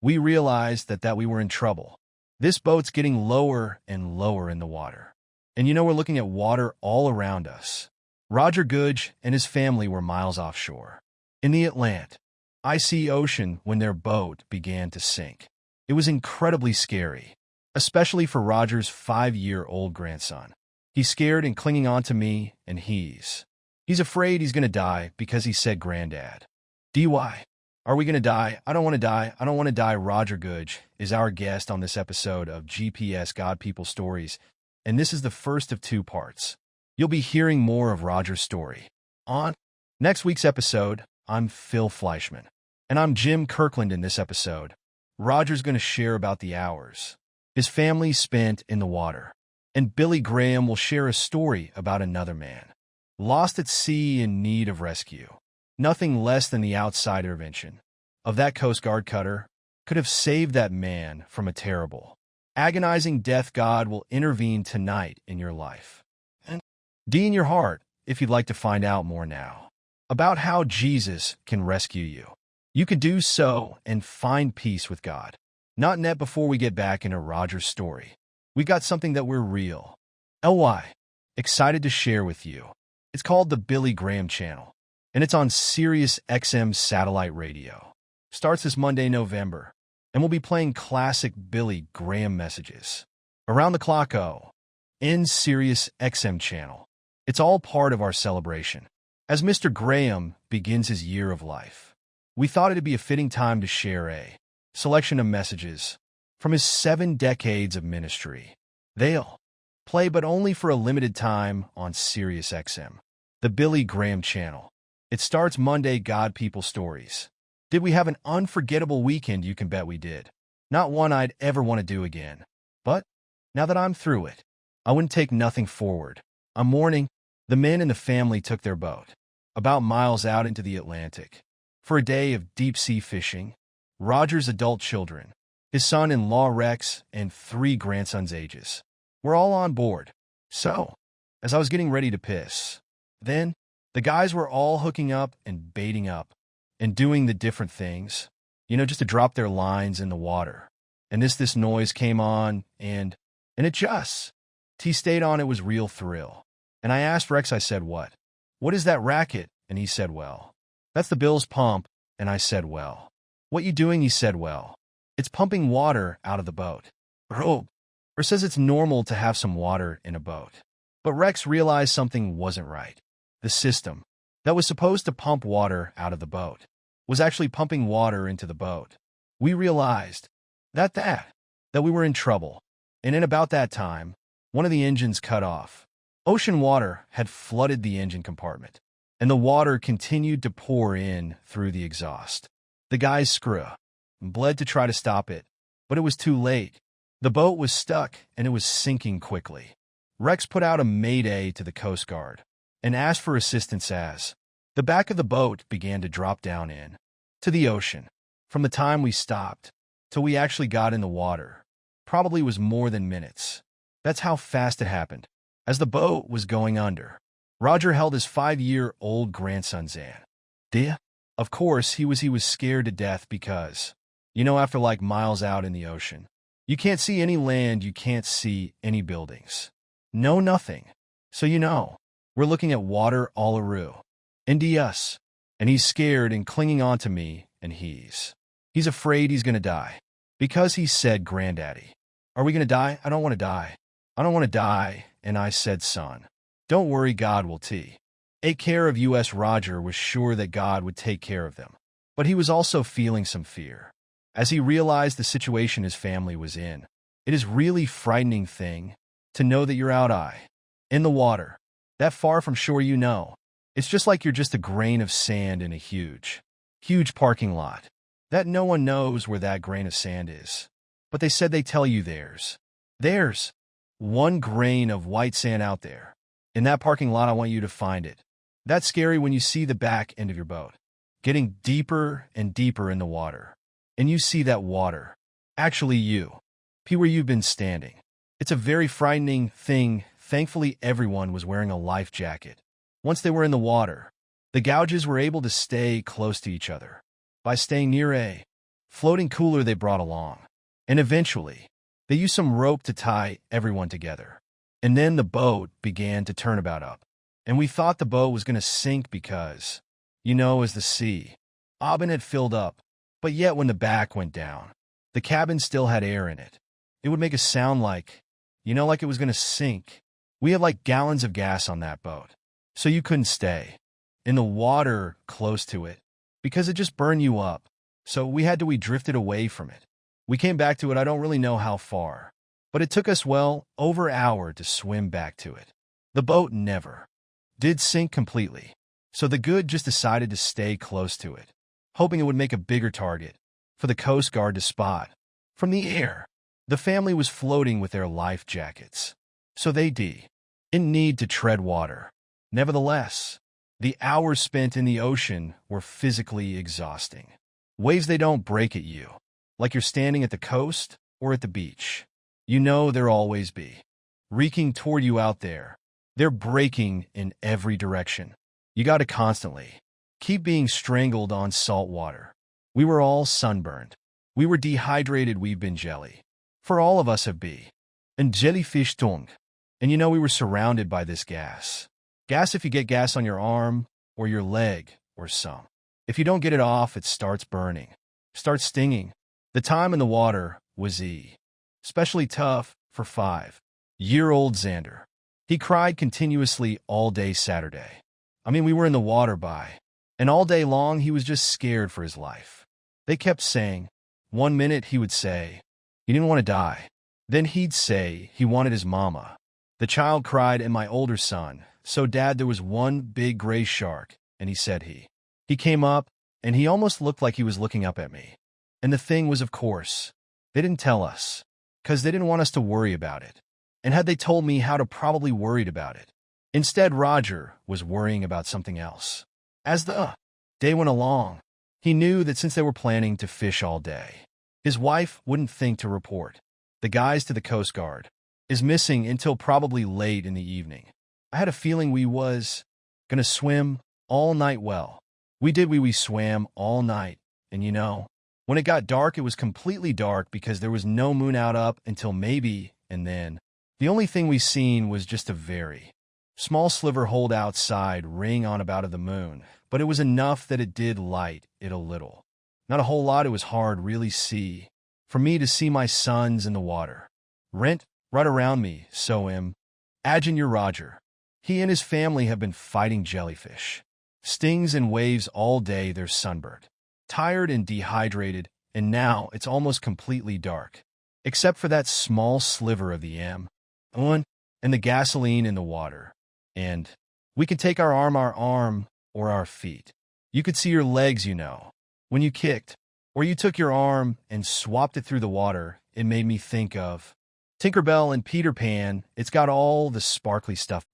we realized that we were in trouble. This boat's getting lower and lower in the water. And we're looking at water all around us. Roger Goodge and his family were miles offshore, in the Atlantic icy ocean, when their boat began to sink. It was incredibly scary, especially for Roger's 5-year-old grandson. He's scared and clinging on to me, and he's afraid he's going to die because he said, "Granddad, DY, are we going to die? I don't want to die. I don't want to die." Roger Goodge is our guest on this episode of GPS God People Stories, and this is the first of 2 parts. You'll be hearing more of Roger's story. On next week's episode, I'm Phil Fleischman. And I'm Jim Kirkland. In this episode, Roger's going to share about the hours his family spent in the water. And Billy Graham will share a story about another man, lost at sea in need of rescue. Nothing less than the outside intervention of that Coast Guard cutter could have saved that man from a terrible, agonizing death. God will intervene tonight in your life and in your heart if you'd like to find out more now about how Jesus can rescue you. You can do so and find peace with God. Not net before we get back into Roger's story. We got something that we're excited to share with you. It's called the Billy Graham Channel, and it's on Sirius XM satellite radio. Starts this Monday, November, and we'll be playing classic Billy Graham messages around the clock in Sirius XM channel. It's all part of our celebration as Mr. Graham begins his year of life. We thought it'd be a fitting time to share a selection of messages from his 7 decades of ministry. They'll play, but only for a limited time, on Sirius XM, the Billy Graham Channel. It starts Monday. God People Stories. Did we have an unforgettable weekend? You can bet we did. Not one I'd ever want to do again. But now that I'm through it, I wouldn't take nothing forward. I'm mourning. The men in the family took their boat about miles out into the Atlantic for a day of deep-sea fishing. Roger's adult children, his son-in-law Rex, and 3 grandsons' ages, were all on board. So, as I was getting ready to piss, then the guys were all hooking up and baiting up and doing the different things, just to drop their lines in the water. And this noise came on, and it just, he stayed on. It was real thrill. And I asked Rex, I said, What is that racket?" And he said, "Well, that's the Bills pump." And I said, "Well, what you doing?" He said, "Well, it's pumping water out of the boat." Or says it's normal to have some water in a boat. But Rex realized something wasn't right. The system that was supposed to pump water out of the boat was actually pumping water into the boat. We realized that we were in trouble. And in about that time, one of the engines cut off. Ocean water had flooded the engine compartment, and the water continued to pour in through the exhaust. The guys bled to try to stop it, but it was too late. The boat was stuck, and it was sinking quickly. Rex put out a mayday to the Coast Guard and asked for assistance as the back of the boat began to drop down to the ocean. From the time we stopped till we actually got in the water probably was more than minutes. That's how fast it happened. As the boat was going under, Roger held his 5-year-old grandson Zan. Of course, he was scared to death because, after miles out in the ocean, you can't see any land, you can't see any buildings. No, nothing. So we're looking at water all around. And us. And he's scared and clinging on to me, and he's afraid he's going to die. Because he said, "Granddaddy, are we going to die? I don't want to die. I don't want to die." And I said, "Son, don't worry, God will take care of you." Roger was sure that God would take care of them. But he was also feeling some fear as he realized the situation his family was in. It is really frightening thing to know that you're out in the water, that far from shore. It's just like you're just a grain of sand in a huge parking lot that no one knows where that grain of sand is. But they said they tell you there's 1 grain of white sand out there. In that parking lot, I want you to find it. That's scary when you see the back end of your boat getting deeper and deeper in the water. And you see that water actually where you've been standing. It's a very frightening thing. Thankfully, everyone was wearing a life jacket. Once they were in the water, the gouges were able to stay close to each other by staying near a floating cooler they brought along. And eventually, they used some rope to tie everyone together. And then the boat began to turn about up. And we thought the boat was going to sink because, as the sea, Aubin had filled up. But yet when the back went down, the cabin still had air in it. It would make a sound like it was going to sink. We had like gallons of gas on that boat. So you couldn't stay in the water close to it because it just burned you up. So we drifted away from it. We came back to it, I don't really know how far, but it took us over an hour to swim back to it. The boat never did sink completely, so the good just decided to stay close to it, hoping it would make a bigger target for the Coast Guard to spot. From the air, the family was floating with their life jackets, so they didn't need to tread water. Nevertheless, the hours spent in the ocean were physically exhausting. Waves, they don't break at you, like you're standing at the coast or at the beach. They'll always be reeking toward you out there. They're breaking in every direction. You got to constantly keep being strangled on salt water. We were all sunburned. We were dehydrated. We've been jelly. For all of us have been. And jellyfish tongue. And we were surrounded by this gas. Gas if you get gas on your arm or your leg or some. If you don't get it off, it starts burning, starts stinging. The time in the water was especially tough for 5-year-old Xander. He cried continuously all day Saturday. We were in the water and all day long he was just scared for his life. They kept saying, one minute he would say he didn't want to die. Then he'd say he wanted his mama. The child cried, and my older son, so Dad, there was one big gray shark, and he said he came up, and he almost looked like he was looking up at me. And the thing was, of course, they didn't tell us, because they didn't want us to worry about it. And had they told me, how to probably worried about it. Instead, Roger was worrying about something else. As the day went along, he knew that since they were planning to fish all day, his wife wouldn't think to report the guys to the Coast Guard is missing until probably late in the evening. I had a feeling we was gonna swim all night. Well, we swam all night, and when it got dark, it was completely dark because there was no moon up until maybe, and then the only thing we seen was just a very small sliver hold outside ring on about of the moon, but it was enough that it did light it a little. Not a whole lot. It was hard really for me to see my sons in the water. Right around me, so imagine your Roger. He and his family have been fighting jellyfish, stings and waves all day. They're sunburned, tired and dehydrated, and now it's almost completely dark, except for that small sliver of the and the gasoline in the water. And we could take our arm, or our feet. You could see your legs, when you kicked, or you took your arm and swapped it through the water. It made me think of Tinkerbell and Peter Pan. It's got all the sparkly stuff.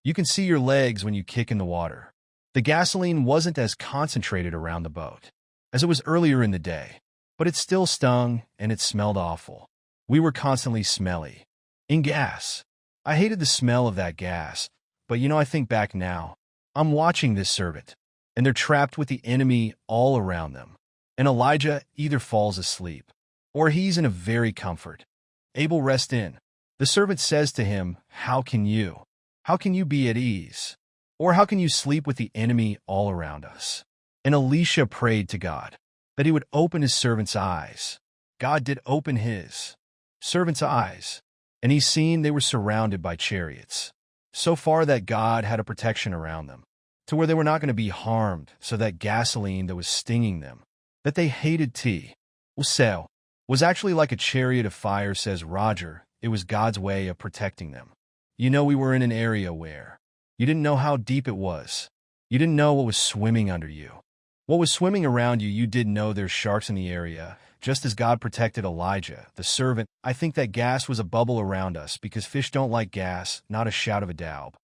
You can see your legs when you kick in the water. The gasoline wasn't as concentrated around the boat as it was earlier in the day, but it still stung and it smelled awful. We were constantly smelly. In gas. I hated the smell of that gas, but I think back now. I'm watching this servant, and they're trapped with the enemy all around them. And Elijah either falls asleep, or he's in a very comfort. Abel rest in. The servant says to him, How can you be at ease? Or how can you sleep with the enemy all around us? And Elisha prayed to God that he would open his servant's eyes. God did open his servant's eyes, and he seen they were surrounded by chariots, so far that God had a protection around them, to where they were not going to be harmed, so that gasoline that was stinging them, that they hated was actually like a chariot of fire, says Roger. It was God's way of protecting them. We were in an area where you didn't know how deep it was. You didn't know what was swimming under you. What was swimming around you, you did know there's sharks in the area, just as God protected Elijah, the servant. I think that gas was a bubble around us because fish don't like gas, not a shout of a daub.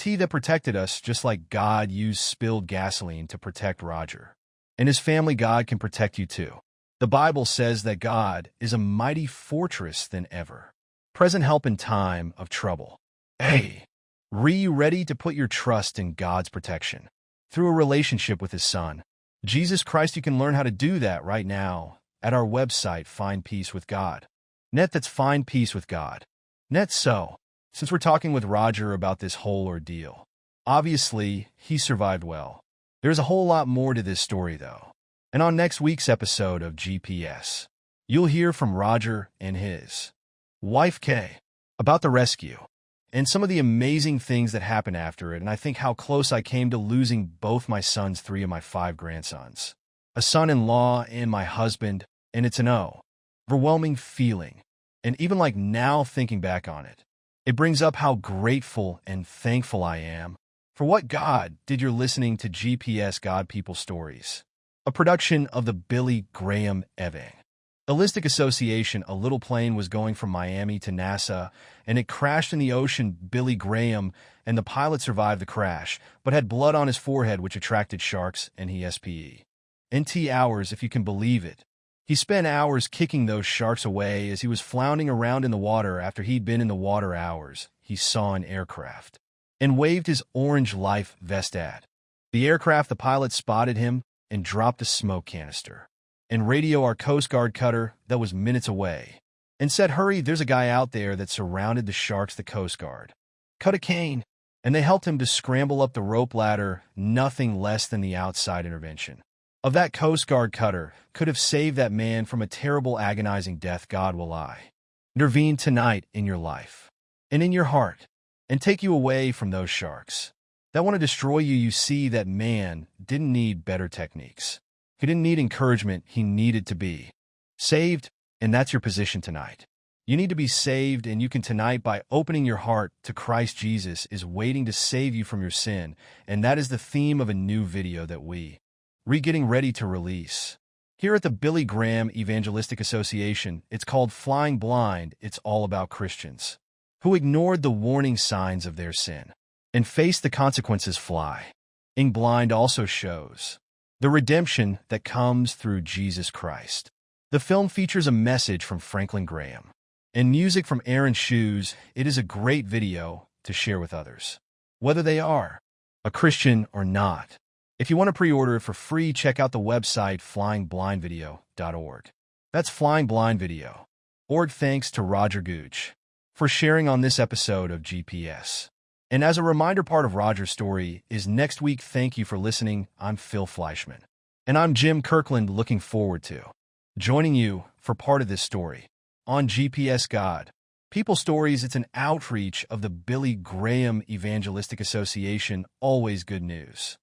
That protected us just like God used spilled gasoline to protect Roger. And his family. God can protect you too. The Bible says that God is a mighty fortress than ever, present help in time of trouble. Hey, ready to put your trust in God's protection through a relationship with his son. Jesus Christ, you can learn how to do that right now at our website, Find Peace with God. Net, that's Find Peace with God. Net. So, since we're talking with Roger about this whole ordeal, obviously, he survived well. There's a whole lot more to this story, though. And on next week's episode of GPS, you'll hear from Roger and his wife, Kay, about the rescue and some of the amazing things that happened after it, and I think how close I came to losing both my sons, 3 of my 5 grandsons, a son-in-law, and my husband, and it's an overwhelming feeling. And even like now thinking back on it, it brings up how grateful and thankful I am for what God did. You're listening to GPS God People Stories, a production of the Billy Graham Evangelistic Association. A little plane was going from Miami to NASA, and it crashed in the ocean. Billy Graham and the pilot survived the crash, but had blood on his forehead, which attracted sharks, and he spent hours, if you can believe it. He spent hours kicking those sharks away as he was floundering around in the water. After he'd been in the water hours, he saw an aircraft and waved his orange life vest at the aircraft. The pilot spotted him and dropped a smoke canister and radio our Coast Guard cutter that was minutes away and said, "Hurry, there's a guy out there that surrounded the sharks." The Coast Guard cut a cane, and they helped him to scramble up the rope ladder. Nothing less than the outside intervention of that Coast Guard cutter could have saved that man from a terrible, agonizing death. God will intervene tonight in your life and in your heart and take you away from those sharks that want to destroy you. You see, that man didn't need better techniques. He didn't need encouragement. He needed to be saved, and that's your position tonight. You need to be saved, and you can tonight by opening your heart to Christ. Jesus is waiting to save you from your sin, and that is the theme of a new video that we're getting ready to release here at the Billy Graham Evangelistic Association. It's called Flying Blind. It's all about Christians who ignored the warning signs of their sin and faced the consequences. Flying Blind also shows the redemption that comes through Jesus Christ. The film features a message from Franklin Graham and music from Aaron Shoes. It is a great video to share with others, whether they are a Christian or not. If you want to pre-order it for free, check out the website flyingblindvideo.org. That's flyingblindvideo.org. Thanks to Roger Gooch for sharing on this episode of GPS. And as a reminder, part of Roger's story is next week. Thank you for listening. I'm Phil Fleischman. And I'm Jim Kirkland, looking forward to joining you for part of this story on GPS God People Stories. It's an outreach of the Billy Graham Evangelistic Association. Always good news.